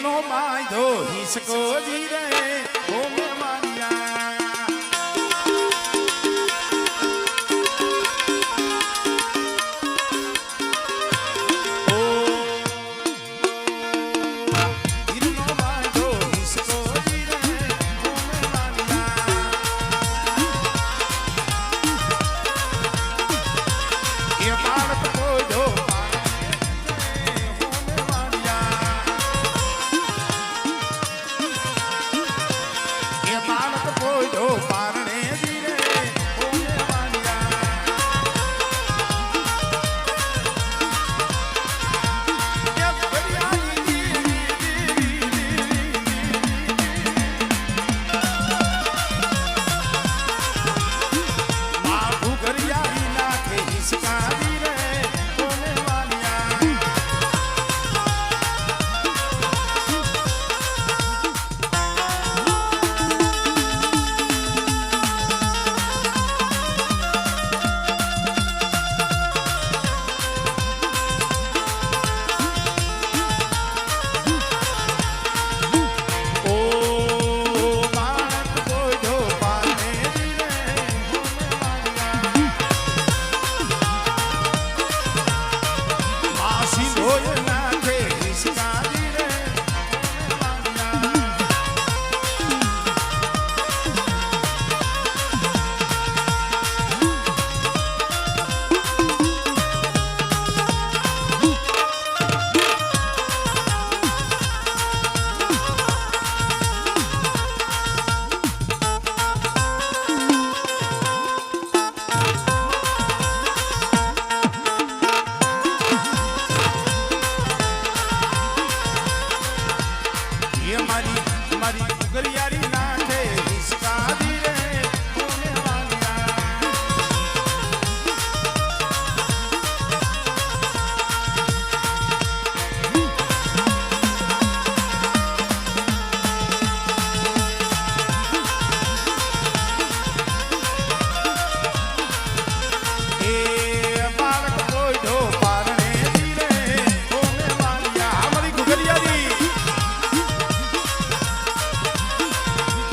નો બાંધો હિસકો જીરે ઓ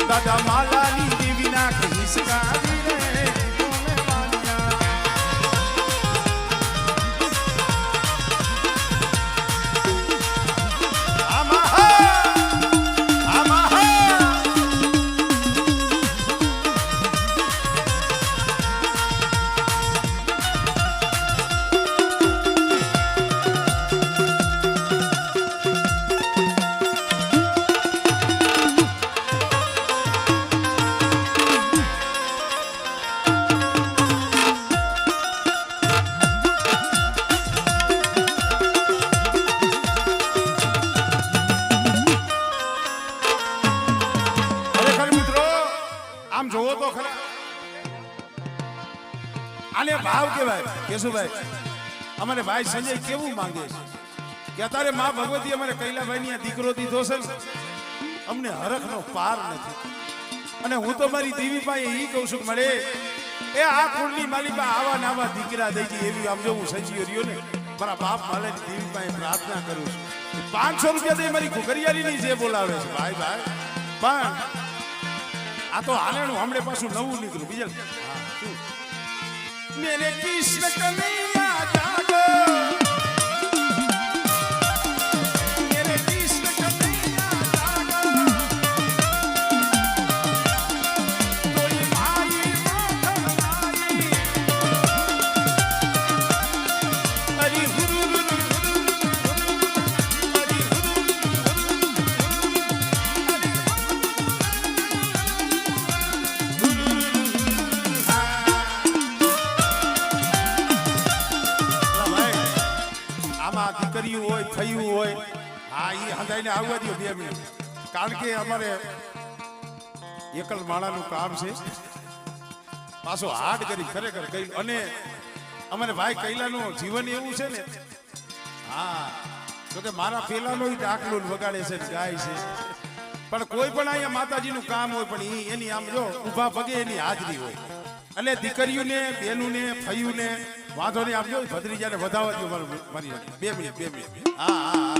દાદા માલાની દેવી ના હિસકાવી રે ઓમે વાલિયા આમ જોવો તો ખરા આને ભાવ કહેવાય કેશુભાઈ અમારે ભાઈ સંજય કેવું માંગે છે કે અત્યારે માં ભગવતી અમારે કૈલાભાઈ દીકરો દીધો છે અમને હરખનો પાર નથી અને હું તો મારી દેવી પાસે ઈ કહું છું કે મારે એ આ કુળની માલિકા આવા ને આવા દીકરા દઈ છે એવી આમ જો હું સંજીવ રહ્યો ને મારા બાપ માલેની દેવી પાસે પ્રાર્થના કરું છું 500 રૂપિયા દે મારી ઘુઘરિયાળીની જે બોલાવે છે ભાઈ ભાઈ પણ આ તો હાલેણું હમણે પાછું નવું નીકળ્યું બીજલ મેરે કૃષ્ણ કનૈયા જાગો મેરે કૃષ્ણ કનૈયા જાગો કોઈ ભાઈ માથાઈ હરી હુરુ દીકરીયું હોય થયું હોય હા એ હંધાઈને આવવા દો 2 મિનિટ કારણ કે અમારે એકલ માળાનું કામ છે પાછો હાડ કરી ખરેખર કઈ અને અમારે ભાઈ કૈલાનું જીવન એવું છે ને હા તો કે મારા પેલાનો ડાકલો વગાડે છે ગાય છે પણ કોઈ પણ અહીંયા માતાજીનું કામ હોય પણ એની આમ જો ઊભા પગે એની હાજરી હોય એટલે દીકરીઓને બેનુને ફઈઓને વાંધો નહીં આપજો ભત્રીજાને વધાવવા દો મારી 2 મિનિટ હા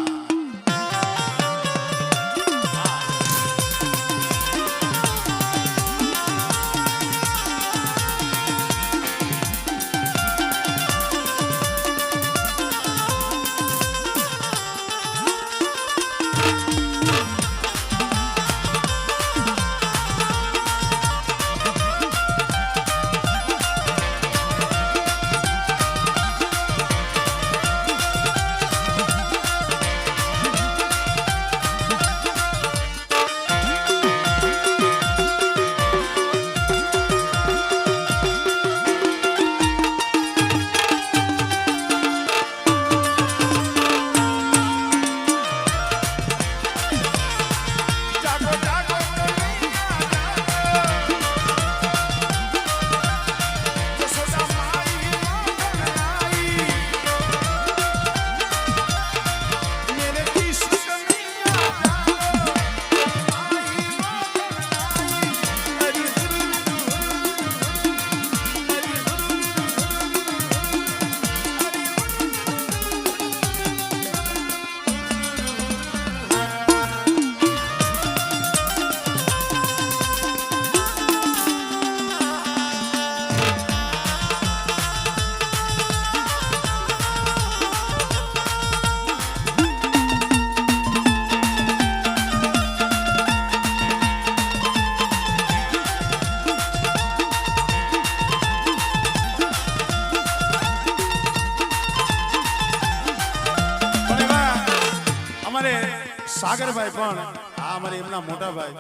સાગરભાઈ પણ આ અમારે એમના મોટા ભાઈ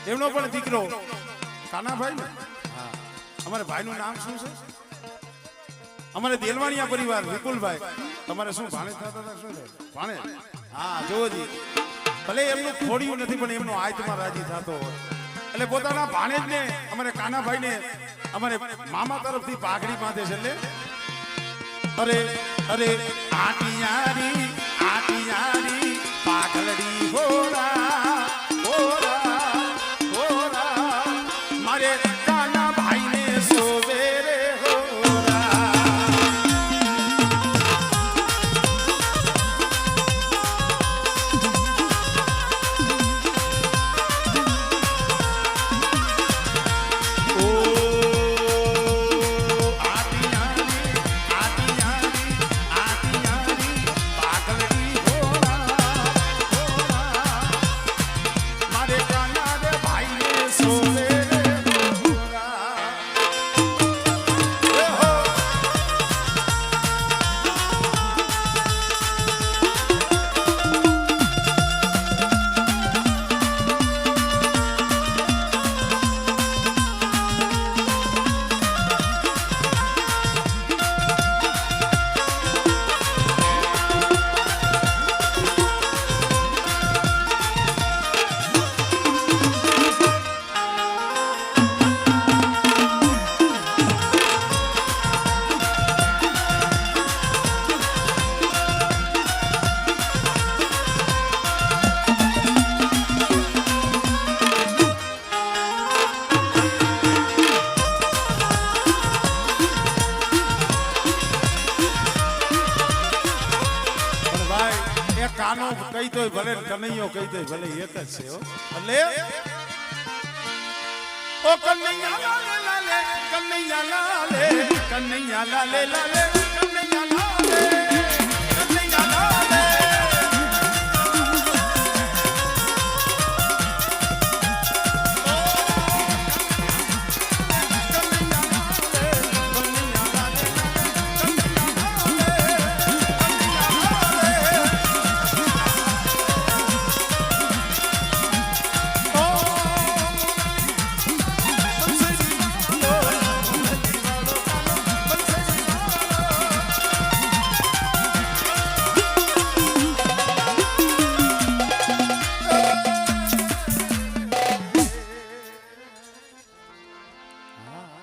એમનો પણ દીકરો કાનાભાઈ ને હા અમારે ભાઈનું નામ શું છે અમારે દેલવાણીયા પરિવાર વિપુલભાઈ તમારે શું ભાણે થતા હતા શું ભાણે હા જોજી ભલે એમનું ખોડિયું નથી પણ એમનો આયતમાં રાજી થતો હોય એટલે પોતાના ભાણેજ ને અમારે કાનાભાઈ ને અમારે મામા તરફથી પાઘડી બાંધે છે એટલે અરે અરે આટિયારી પાઘડી હોરા હોરા હોરા મારે કાના ભાઈને સોવે રે હોરા ઓ કાનો કઈ તોય ભલે કનૈયો કઈ તોય ભલે એક જ છે હો એટલે ઓ કનૈયા લાલે કનૈયા લાલે કનૈયા લાલે લાલે કનૈયા લાલે કનૈયા લાલે